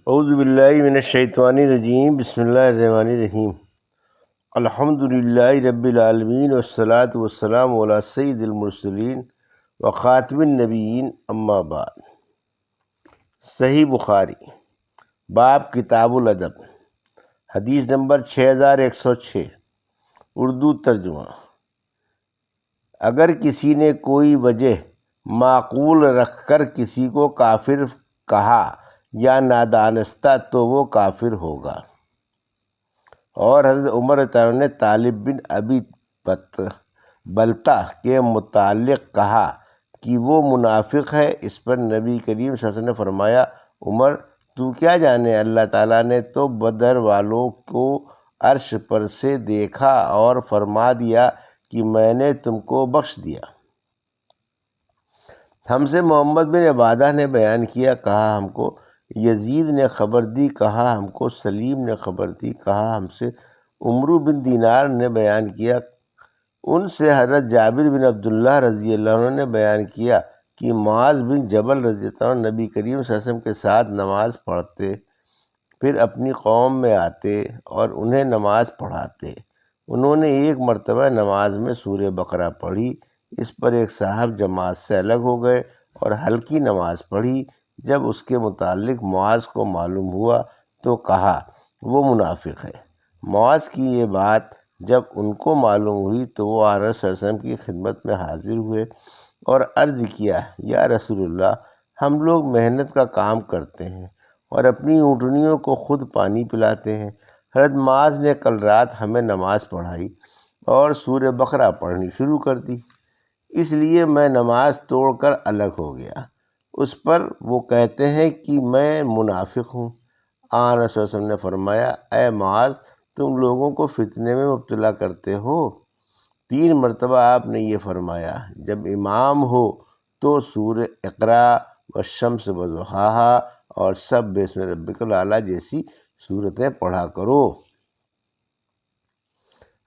اعوذ باللہ من الشیطان الرجیم، بسم اللہ الرحمن الرحیم۔ الحمد للہ رب العالمین والصلاة والسلام علی سید المرسلین وخاتم النبیین، اما بعد۔ صحیح بخاری، باب کتاب الادب، حدیث نمبر 6106، اردو ترجمہ۔ اگر کسی نے کوئی وجہ معقول رکھ کر کسی کو کافر کہا یا نادانستہ تو وہ کافر ہوگا۔ اور حضرت عمر رضی اللہ عنہ نے طالب بن ابی بلتہ کے متعلق کہا کہ وہ منافق ہے۔ اس پر نبی کریم صلی اللہ علیہ وسلم نے فرمایا، عمر تو کیا جانے، اللہ تعالیٰ نے تو بدر والوں کو عرش پر سے دیکھا اور فرما دیا کہ میں نے تم کو بخش دیا۔ ہم سے محمد بن عبادہ نے بیان کیا، کہا ہم کو یزید نے خبر دی، کہا ہم کو سلیم نے خبر دی، کہا ہم سے عمرو بن دینار نے بیان کیا، ان سے حضرت جابر بن عبداللہ رضی اللہ عنہ نے بیان کیا کہ معاذ بن جبل رضی اللہ عنہ نبی کریم صلی اللہ علیہ وسلم کے ساتھ نماز پڑھتے، پھر اپنی قوم میں آتے اور انہیں نماز پڑھاتے۔ انہوں نے ایک مرتبہ نماز میں سورہ بقرہ پڑھی، اس پر ایک صاحب جماعت سے الگ ہو گئے اور ہلکی نماز پڑھی۔ جب اس کے متعلق معاذ کو معلوم ہوا تو کہا وہ منافق ہے۔ معاذ کی یہ بات جب ان کو معلوم ہوئی تو وہ آن صلی اللہ علیہ وسلم کی خدمت میں حاضر ہوئے اور عرض کیا، یا رسول اللہ، ہم لوگ محنت کا کام کرتے ہیں اور اپنی اونٹنیوں کو خود پانی پلاتے ہیں۔ حضرت معاذ نے کل رات ہمیں نماز پڑھائی اور سورہ بقرہ پڑھنی شروع کر دی، اس لیے میں نماز توڑ کر الگ ہو گیا۔ اس پر وہ کہتے ہیں کہ میں منافق ہوں۔ آن رسول اللہ صلی اللہ علیہ وسلم نے فرمایا، اے معاذ، تم لوگوں کو فتنے میں مبتلا کرتے ہو۔ 3 مرتبہ آپ نے یہ فرمایا۔ جب امام ہو تو سورہ اقرا والشمس وضحاہا اور سبح اسم ربک الاعلیٰ جیسی سورتیں پڑھا کرو۔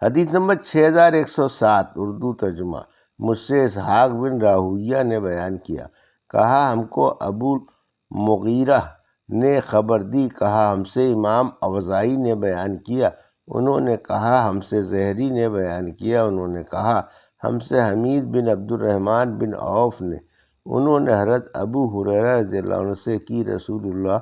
حدیث نمبر 6107، اردو ترجمہ۔ مجھ سے اسحاق بن راہویہ نے بیان کیا، کہا ہم کو ابو مغیرہ نے خبر دی، کہا ہم سے امام اوزاعی نے بیان کیا، انہوں نے کہا ہم سے زہری نے بیان کیا، انہوں نے کہا ہم سے حمید بن عبد الرحمن بن عوف نے، انہوں نے حضرت ابو ہریرہ رضی اللہ عنہ سے کی، رسول اللہ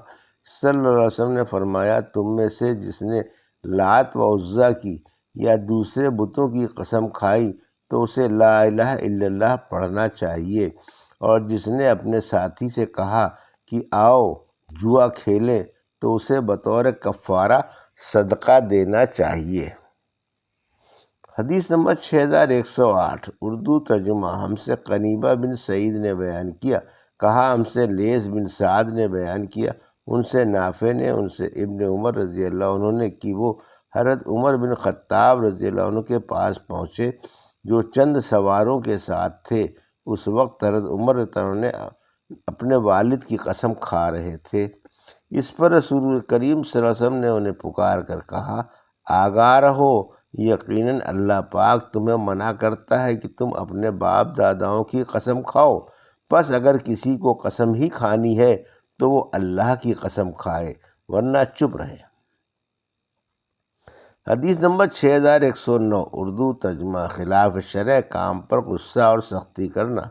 صلی اللہ علیہ وسلم نے فرمایا، تم میں سے جس نے لات و عزیٰ کی یا دوسرے بتوں کی قسم کھائی تو اسے لا الہ الا اللہ پڑھنا چاہیے، اور جس نے اپنے ساتھی سے کہا کہ آؤ جوا کھیلیں تو اسے بطور کفارہ صدقہ دینا چاہیے۔ حدیث نمبر 6108، اردو ترجمہ۔ ہم سے قنیبہ بن سعید نے بیان کیا، کہا ہم سے لیث بن سعد نے بیان کیا، ان سے نافع نے، ان سے ابن عمر رضی اللہ عنہ نے کہ وہ حضرت عمر بن خطاب رضی اللہ عنہ کے پاس پہنچے جو چند سواروں کے ساتھ تھے۔ اس وقت حضرت عمر رضی اللہ عنہ نے اپنے والد کی قسم کھا رہے تھے۔ اس پر رسول کریم صلی اللہ علیہ وسلم نے انہیں پکار کر کہا، آگاہ رہو، یقیناً اللہ پاک تمہیں منع کرتا ہے کہ تم اپنے باپ داداؤں کی قسم کھاؤ، پس اگر کسی کو قسم ہی کھانی ہے تو وہ اللہ کی قسم کھائے ورنہ چپ رہے۔ حدیث نمبر 6109، اردو ترجمہ۔ خلاف شرع کام پر غصہ اور سختی کرنا۔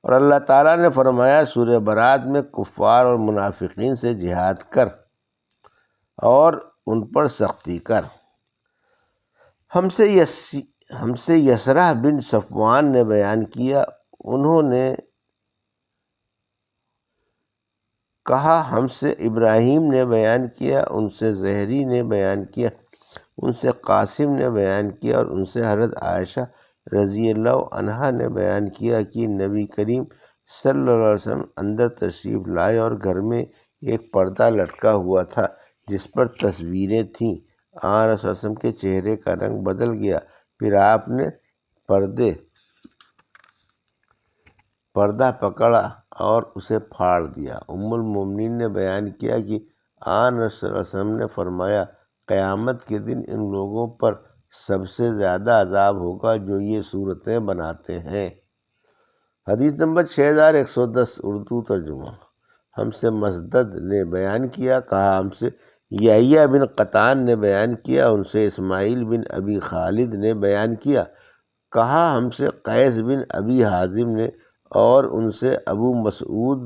اور اللہ تعالیٰ نے فرمایا سورہ برات میں، کفار اور منافقین سے جہاد کر اور ان پر سختی کر۔ ہم سے یسرہ بن صفوان نے بیان کیا، انہوں نے کہا ہم سے ابراہیم نے بیان کیا، ان سے زہری نے بیان کیا، ان سے قاسم نے بیان کیا، اور ان سے حضرت عائشہ رضی اللہ عنہا نے بیان کیا کہ نبی کریم صلی اللہ علیہ وسلم اندر تشریف لائے اور گھر میں ایک پردہ لٹکا ہوا تھا جس پر تصویریں تھیں۔ آن رسول اللہ وسلم کے چہرے کا رنگ بدل گیا، پھر آپ نے پردہ پکڑا اور اسے پھاڑ دیا۔ ام المومنین نے بیان کیا کہ آن رسول اللہ وسلم نے فرمایا، قیامت کے دن ان لوگوں پر سب سے زیادہ عذاب ہوگا جو یہ صورتیں بناتے ہیں۔ حدیث نمبر 6110، اردو ترجمہ۔ ہم سے مسدد نے بیان کیا، کہا ہم سے یحییٰ بن قطان نے بیان کیا، ان سے اسماعیل بن ابی خالد نے بیان کیا، کہا ہم سے قیس بن ابی حازم نے، اور ان سے ابو مسعود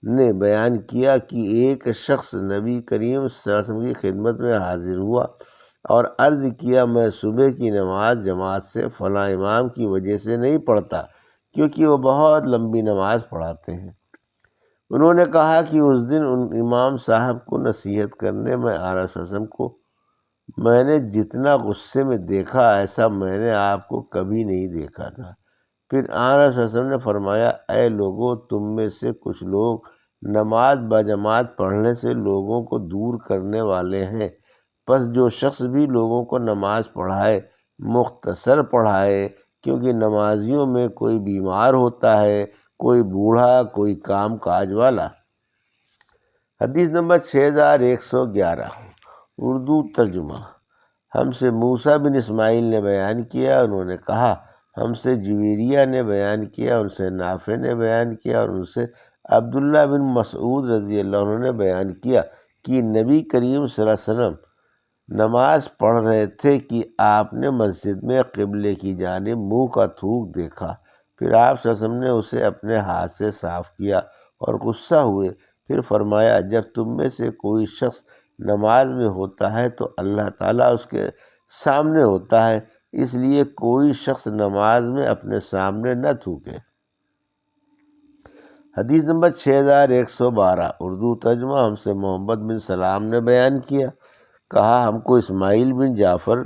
نے بیان کیا کہ ایک شخص نبی کریم صلی اللہ علیہ وسلم کی خدمت میں حاضر ہوا اور عرض کیا، میں صبح کی نماز جماعت سے فلاں امام کی وجہ سے نہیں پڑھتا کیونکہ وہ بہت لمبی نماز پڑھاتے ہیں۔ انہوں نے کہا کہ اس دن ان امام صاحب کو نصیحت کرنے میں آ رہا وسلم کو میں نے جتنا غصے میں دیکھا ایسا میں نے آپ کو کبھی نہیں دیکھا تھا۔ پھر آن صلی اللہ علیہ وسلم نے فرمایا، اے لوگو، تم میں سے کچھ لوگ نماز بجماعت پڑھنے سے لوگوں کو دور کرنے والے ہیں، پس جو شخص بھی لوگوں کو نماز پڑھائے مختصر پڑھائے، کیونکہ نمازیوں میں کوئی بیمار ہوتا ہے، کوئی بوڑھا، کوئی کام کاج والا۔ حدیث نمبر 6111 اردو ترجمہ۔ ہم سے موسیٰ بن اسماعیل نے بیان کیا، انہوں نے کہا ہم سے جویریہ نے بیان کیا، ان سے نافع نے بیان کیا، اور ان سے عبداللہ بن مسعود رضی اللہ عنہ نے بیان کیا کہ نبی کریم صلی اللہ علیہ وسلم نماز پڑھ رہے تھے کہ آپ نے مسجد میں قبلے کی جانب منہ کا تھوک دیکھا، پھر آپ صلی اللہ علیہ وسلم نے اسے اپنے ہاتھ سے صاف کیا اور غصہ ہوئے، پھر فرمایا، جب تم میں سے کوئی شخص نماز میں ہوتا ہے تو اللہ تعالیٰ اس کے سامنے ہوتا ہے، اس لیے کوئی شخص نماز میں اپنے سامنے نہ تھوکے۔ حدیث نمبر 6112 اردو ترجمہ۔ ہم سے محمد بن سلام نے بیان کیا، کہا ہم کو اسماعیل بن جعفر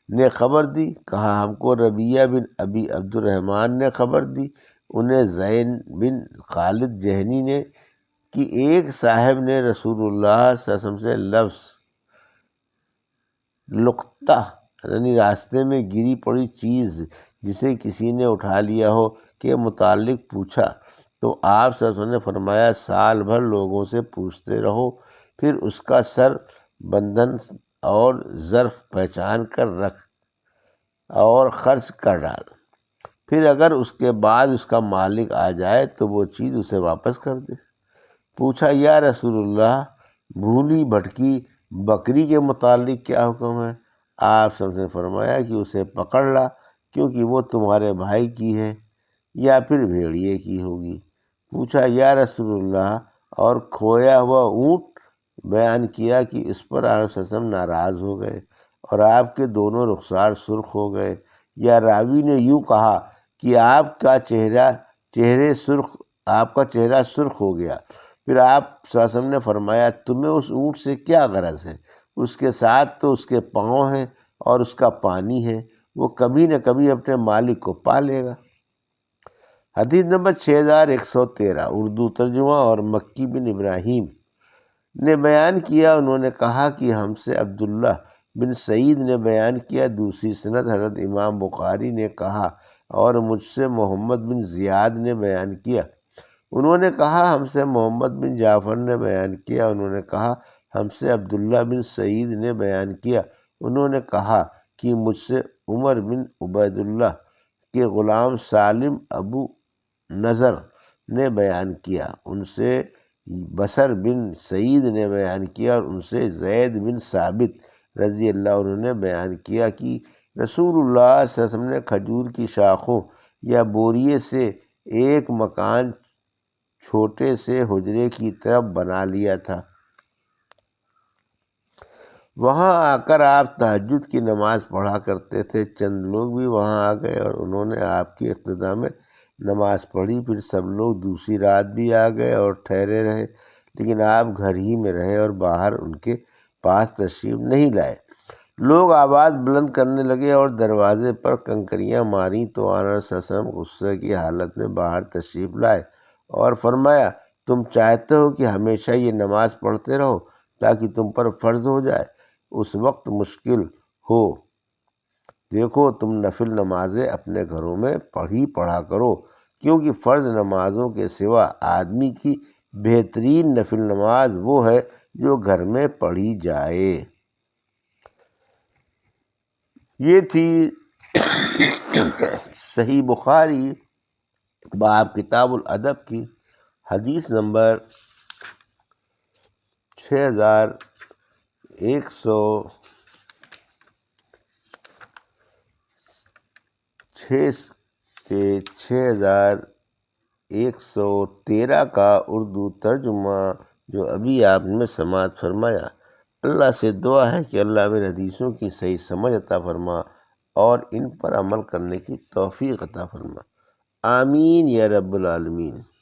نے خبر دی، کہا ہم کو ربیعہ بن ابی عبد الرحمن نے خبر دی، انہیں زین بن خالد جہنی نے، کہ ایک صاحب نے رسول اللہ صلی اللہ علیہ وسلم سے لفظ لقطہ یعنی راستے میں گری پڑی چیز جسے کسی نے اٹھا لیا ہو کے متعلق پوچھا، تو آپ صلی اللہ علیہ وسلم نے فرمایا، سال بھر لوگوں سے پوچھتے رہو، پھر اس کا سر بندھن اور ظرف پہچان کر رکھ اور خرچ کر ڈال، پھر اگر اس کے بعد اس کا مالک آ جائے تو وہ چیز اسے واپس کر دے۔ پوچھا، یا رسول اللہ، بھولی بھٹکی بکری کے متعلق کیا حکم ہے؟ آپ صلی اللہ علیہ وسلم نے فرمایا کہ اسے پکڑ لا، کیونکہ وہ تمہارے بھائی کی ہے یا پھر بھیڑیے کی ہوگی۔ پوچھا، یا رسول اللہ، اور کھویا ہوا اونٹ؟ بیان کیا کہ اس پر آپ صلی اللہ علیہ وسلم ناراض ہو گئے اور آپ کے دونوں رخسار سرخ ہو گئے، یا راوی نے یوں کہا کہ آپ کا چہرہ سرخ ہو گیا۔ پھر آپ صلی اللہ علیہ وسلم نے فرمایا، تمہیں اس اونٹ سے کیا غرض ہے؟ اس کے ساتھ تو اس کے پاؤں ہیں اور اس کا پانی ہے، وہ کبھی نہ کبھی اپنے مالک کو پا لے گا۔ حدیث نمبر 6113 اردو ترجمہ۔ اور مکی بن ابراہیم نے بیان کیا، انہوں نے کہا کہ ہم سے عبداللہ بن سعید نے بیان کیا، دوسری سند حضرت امام بخاری نے کہا، اور مجھ سے محمد بن زیاد نے بیان کیا، انہوں نے کہا ہم سے محمد بن جعفر نے بیان کیا، انہوں نے کہا ہم سے عبداللہ بن سعید نے بیان کیا، انہوں نے کہا کہ مجھ سے عمر بن عبید اللہ کے غلام سالم ابو نضر نے بیان کیا، ان سے بصر بن سعید نے بیان کیا، اور ان سے زید بن ثابت رضی اللہ عنہ نے بیان کیا کہ رسول اللہ صلی اللہ علیہ وسلم نے کھجور کی شاخوں یا بوریے سے ایک مکان چھوٹے سے حجرے کی طرف بنا لیا تھا، وہاں آ کر آپ تہجد کی نماز پڑھا کرتے تھے۔ چند لوگ بھی وہاں آ گئے اور انہوں نے آپ کی اقتداء میں نماز پڑھی، پھر سب لوگ دوسری رات بھی آ گئے اور ٹھہرے رہے، لیکن آپ گھر ہی میں رہے اور باہر ان کے پاس تشریف نہیں لائے۔ لوگ آواز بلند کرنے لگے اور دروازے پر کنکریاں ماریں تو آن صلی اللہ علیہ وسلم غصے کی حالت میں باہر تشریف لائے اور فرمایا، تم چاہتے ہو کہ ہمیشہ یہ نماز پڑھتے رہو تاکہ تم پر فرض ہو جائے، اس وقت مشکل ہو، دیکھو تم نفل نمازیں اپنے گھروں میں پڑھا کرو، کیونکہ فرض نمازوں کے سوا آدمی کی بہترین نفل نماز وہ ہے جو گھر میں پڑھی جائے۔ یہ تھی صحیح بخاری باب کتاب الادب کی حدیث نمبر 6113 کا اردو ترجمہ جو ابھی آپ نے سماعت فرمایا۔ اللہ سے دعا ہے کہ اللہ میرے حدیثوں کی صحیح سمجھ عطا فرما اور ان پر عمل کرنے کی توفیق عطا فرما۔ آمین یا رب العالمین۔